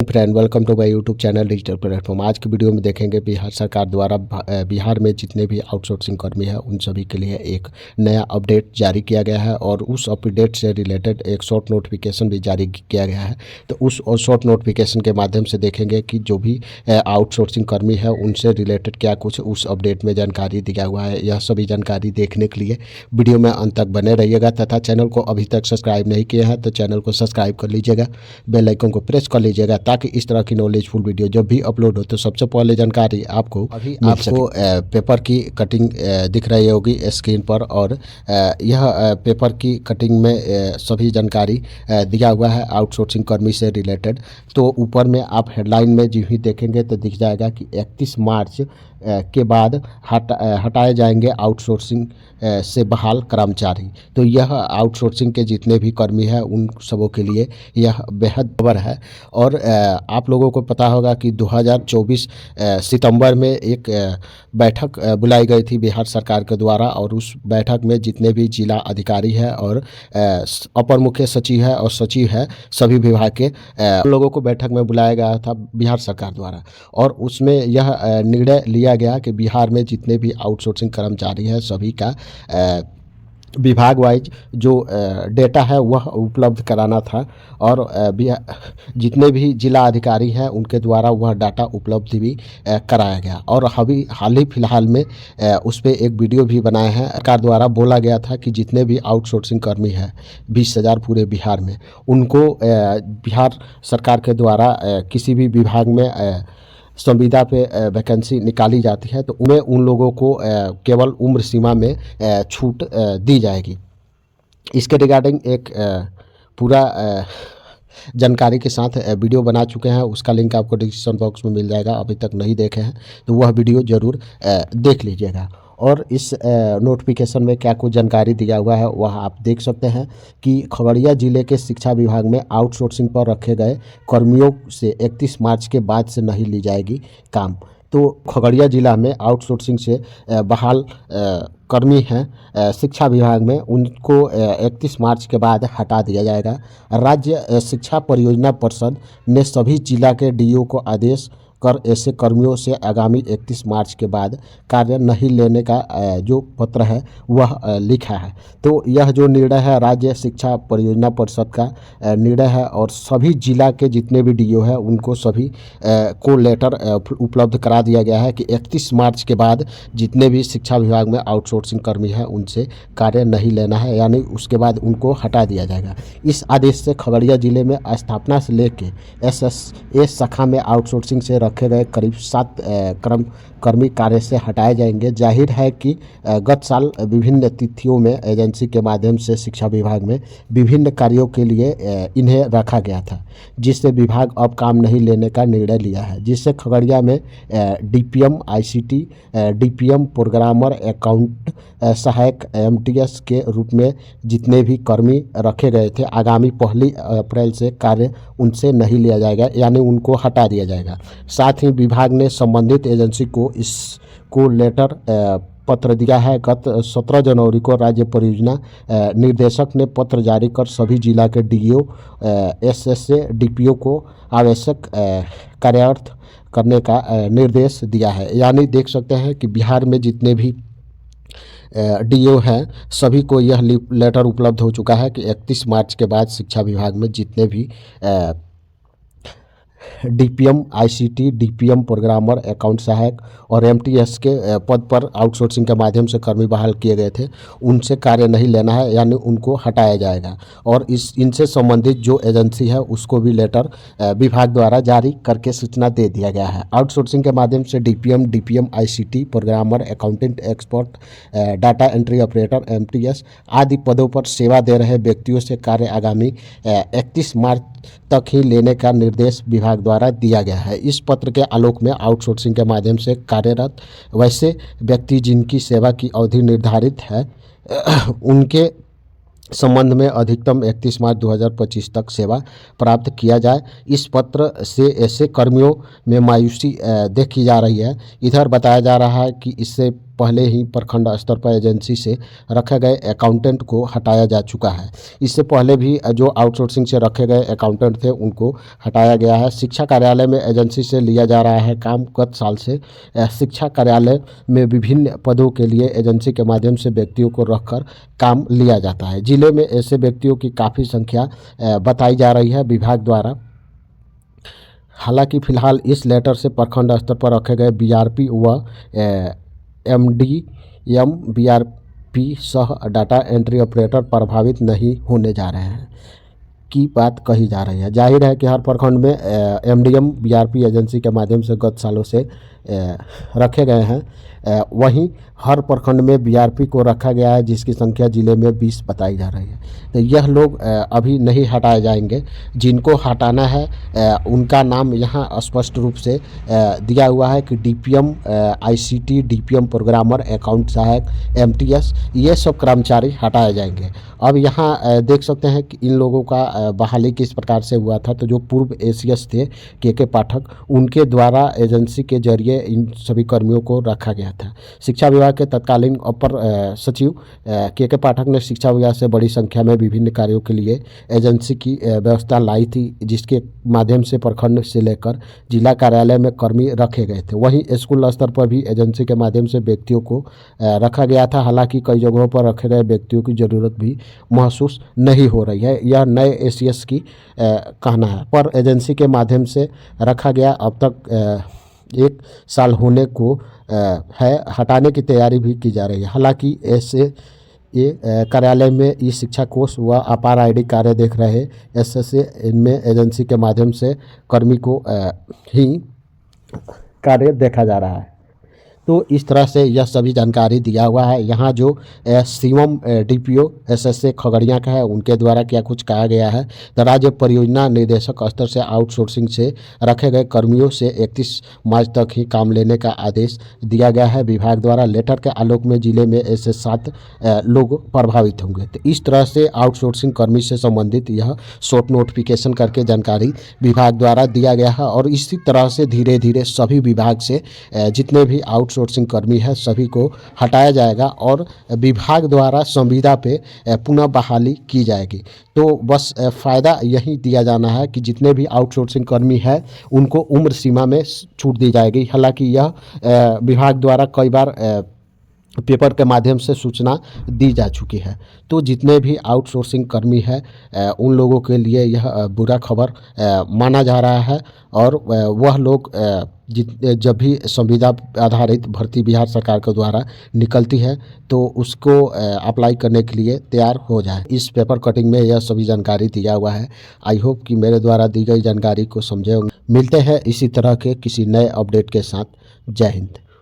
Friend, welcome to my YouTube channel digital platform. आज की video में देखेंगे बिहार सरकार द्वारा बिहार में जितने भी आउटसोर्सिंग कर्मी हैं उन सभी के लिए एक नया अपडेट जारी किया गया है और उस अपडेट से रिलेटेड एक शॉर्ट नोटिफिकेशन भी जारी किया गया है। तो उस शॉर्ट नोटिफिकेशन के माध्यम से देखेंगे कि जो भी आउटसोर्सिंग कर्मी है उनसे रिलेटेड क्या कुछ उस अपडेट में जानकारी दिया हुआ है। यह सभी जानकारी देखने के लिए वीडियो में अंत तक बने रहिएगा तथा चैनल को अभी तक सब्सक्राइब नहीं किया है तो चैनल को सब्सक्राइब कर लीजिएगा, बेल आइकन को प्रेस कर लीजिएगा ताकि इस तरह की नॉलेजफुल वीडियो जब भी अपलोड हो तो सबसे पहले जानकारी आपको पेपर की कटिंग दिख रही होगी स्क्रीन पर और यह पेपर की कटिंग में सभी जानकारी दिया हुआ है आउटसोर्सिंग कर्मी से रिलेटेड। तो ऊपर में आप हेडलाइन में जो ही देखेंगे तो दिख जाएगा कि 31 मार्च के बाद हटाए जाएंगे आउटसोर्सिंग से बहाल कर्मचारी। तो यह आउटसोर्सिंग के जितने भी कर्मी हैं उन सबों के लिए यह बेहद खबर है। और आप लोगों को पता होगा कि 2024 सितंबर में एक बैठक बुलाई गई थी बिहार सरकार के द्वारा और उस बैठक में जितने भी जिला अधिकारी है और अपर मुख्य सचिव है और सचिव है सभी विभाग के लोगों को बैठक में बुलाया गया था बिहार सरकार द्वारा। और उसमें यह निर्णय लिया गया कि बिहार में जितने भी आउटसोर्सिंग कर्मचारी हैं सभी का विभाग वाइज जो डेटा है वह उपलब्ध कराना था और जितने भी जिला अधिकारी हैं उनके द्वारा वह डाटा उपलब्ध भी कराया गया। और हाल ही फिलहाल में उस पर एक वीडियो भी बनाया है। सरकार द्वारा बोला गया था कि जितने भी आउटसोर्सिंग कर्मी हैं 20,000 पूरे बिहार में, उनको बिहार सरकार के द्वारा किसी भी विभाग में संविदा पे वैकेंसी निकाली जाती है तो उन्हें उन लोगों को केवल उम्र सीमा में छूट दी जाएगी। इसके रिगार्डिंग एक पूरा जानकारी के साथ वीडियो बना चुके हैं, उसका लिंक आपको डिस्क्रिप्शन बॉक्स में मिल जाएगा। अभी तक नहीं देखे हैं तो वह वीडियो ज़रूर देख लीजिएगा। और इस नोटिफिकेशन में क्या कुछ जानकारी दिया हुआ है वह आप देख सकते हैं कि खगड़िया जिले के शिक्षा विभाग में आउटसोर्सिंग पर रखे गए कर्मियों से 31 मार्च के बाद से नहीं ली जाएगी काम। तो खगड़िया जिला में आउटसोर्सिंग से बहाल कर्मी हैं शिक्षा विभाग में, उनको 31 मार्च के बाद हटा दिया जाएगा। राज्य शिक्षा परियोजना परिषद ने सभी जिला के डीओ को आदेश कर ऐसे कर्मियों से आगामी 31 मार्च के बाद कार्य नहीं लेने का जो पत्र है वह लिखा है। तो यह जो निर्णय है राज्य शिक्षा परियोजना परिषद का निर्णय है और सभी जिला के जितने भी डीओ है उनको सभी को लेटर उपलब्ध करा दिया गया है कि 31 मार्च के बाद जितने भी शिक्षा विभाग में आउटसोर्सिंग कर्मी हैं उनसे कार्य नहीं लेना है, यानी उसके बाद उनको हटा दिया जाएगा। इस आदेश से खगड़िया जिले में स्थापना से लेकर SSA शाखा में आउटसोर्सिंग से रखे गए करीब 7 कर्मी कार्य से हटाए जाएंगे। जाहिर है कि गत साल विभिन्न तिथियों में एजेंसी के माध्यम से शिक्षा विभाग में विभिन्न कार्यों के लिए इन्हें रखा गया था, जिससे विभाग अब काम नहीं लेने का निर्णय लिया है, जिससे खगड़िया में DPM ICT, DPM programmer, account सहायक MTS के रूप में जितने भी कर्मी रखे गए थे आगामी 1 अप्रैल से कार्य उनसे नहीं लिया जाएगा, यानी उनको हटा दिया जाएगा। साथ ही विभाग ने संबंधित एजेंसी को इसको लेटर पत्र दिया है। गत 17 जनवरी को राज्य परियोजना निर्देशक ने पत्र जारी कर सभी जिला के DO SSA DPO को आवश्यक कार्यान्वित करने का निर्देश दिया है। यानी देख सकते हैं कि बिहार में जितने भी DO हैं सभी को यह लेटर उपलब्ध हो चुका है कि 31 मार्च के बाद शिक्षा विभाग में जितने भी DPM ICT, DPM programmer, account सहायक और MTS के पद पर आउटसोर्सिंग के माध्यम से कर्मी बहाल किए गए थे उनसे कार्य नहीं लेना है, यानी उनको हटाया जाएगा। और इनसे संबंधित जो एजेंसी है उसको भी लेटर विभाग द्वारा जारी करके सूचना दे दिया गया है। आउटसोर्सिंग के माध्यम से DPM ICT programmer, accountant, expert, data entry operator, MTS आदि पदों पर सेवा दे रहे व्यक्तियों से कार्य आगामी 31 मार्च तक ही लेने का निर्देश विभाग द्वारा दिया गया है। इस पत्र के आलोक में आउटसोर्सिंग के माध्यम से कार्यरत वैसे व्यक्ति जिनकी सेवा की अवधि निर्धारित है उनके संबंध में अधिकतम 31 मार्च 2025 तक सेवा प्राप्त किया जाए। इस पत्र से ऐसे कर्मियों में मायूसी देखी जा रही है। इधर बताया जा रहा है कि इससे पहले ही प्रखंड स्तर पर एजेंसी से रखे गए अकाउंटेंट को हटाया जा चुका है। इससे पहले भी जो आउटसोर्सिंग से रखे गए अकाउंटेंट थे उनको हटाया गया है। शिक्षा कार्यालय में एजेंसी से लिया जा रहा है काम। गत साल से शिक्षा कार्यालय में विभिन्न पदों के लिए एजेंसी के माध्यम से व्यक्तियों को रखकर काम लिया जाता है। जिले में ऐसे व्यक्तियों की काफ़ी संख्या बताई जा रही है विभाग द्वारा। हालांकि फिलहाल इस लेटर से प्रखंड स्तर पर रखे गए बीआरपी व एमडीएम बीआरपी सह डाटा एंट्री ऑपरेटर प्रभावित नहीं होने जा रहे हैं की बात कही जा रही है। जाहिर है कि हर प्रखंड में एमडीएम बीआरपी एजेंसी के माध्यम से गत सालों से रखे गए हैं। वहीं हर प्रखंड में बीआरपी को रखा गया है जिसकी संख्या जिले में 20 बताई जा रही है। तो यह लोग अभी नहीं हटाए जाएंगे। जिनको हटाना है उनका नाम यहाँ स्पष्ट रूप से दिया हुआ है कि DPM ICT, DPM programmer, account सहायक, एमटीएस, ये सब कर्मचारी हटाए जाएंगे। अब यहाँ देख सकते हैं कि इन लोगों का बहाली किस प्रकार से हुआ था। तो जो पूर्व एसीएस थे के पाठक, उनके द्वारा एजेंसी के जरिए इन सभी कर्मियों को रखा गया था। शिक्षा विभाग के तत्कालीन अपर सचिव के पाठक ने शिक्षा विभाग से बड़ी संख्या में विभिन्न कार्यों के लिए एजेंसी की व्यवस्था लाई थी, जिसके माध्यम से प्रखंड से लेकर जिला कार्यालय में कर्मी रखे गए थे। वहीं स्कूल स्तर पर भी एजेंसी के माध्यम से व्यक्तियों को रखा गया था। हालांकि कई जगहों पर रखे गए व्यक्तियों की ज़रूरत भी महसूस नहीं हो रही है, यह नए एसीएस की कहना है। पर एजेंसी के माध्यम से रखा गया। अब तक 1 साल होने को है। हटाने की तैयारी भी की जा रही है। हालांकि ऐसे ये कार्यालय में ई शिक्षा कोष व अपार आईडी कार्य देख रहे ऐसे इनमें एजेंसी के माध्यम से कर्मी को ही कार्य देखा जा रहा है। तो इस तरह से यह सभी जानकारी दिया हुआ है। यहाँ जो शिवम डीपीओ एसएसए खगड़िया का है, उनके द्वारा क्या कुछ कहा गया है। तो राज्य परियोजना निदेशक स्तर से आउटसोर्सिंग से रखे गए कर्मियों से 31 मार्च तक ही काम लेने का आदेश दिया गया है विभाग द्वारा। लेटर के आलोक में जिले में ऐसे 7 लोग प्रभावित होंगे। तो इस तरह से आउटसोर्सिंग कर्मी से संबंधित यह शॉर्ट नोटिफिकेशन करके जानकारी विभाग द्वारा दिया गया है। और इसी तरह से धीरे धीरे सभी विभाग से जितने भी आउटसोर्सिंग कर्मी है सभी को हटाया जाएगा और विभाग द्वारा संविदा पे पुनः बहाली की जाएगी। तो बस फ़ायदा यही दिया जाना है कि जितने भी आउटसोर्सिंग कर्मी है उनको उम्र सीमा में छूट दी जाएगी। हालांकि यह विभाग द्वारा कई बार पेपर के माध्यम से सूचना दी जा चुकी है। तो जितने भी आउटसोर्सिंग कर्मी है उन लोगों के लिए यह बुरा खबर माना जा रहा है। और वह लोग जब भी संविदा आधारित भर्ती बिहार सरकार के द्वारा निकलती है तो उसको अप्लाई करने के लिए तैयार हो जाए। इस पेपर कटिंग में यह सभी जानकारी दिया हुआ है। आई होप कि मेरे द्वारा दी गई जानकारी को समझे होंगे। मिलते हैं इसी तरह के किसी नए अपडेट के साथ। जय हिंद।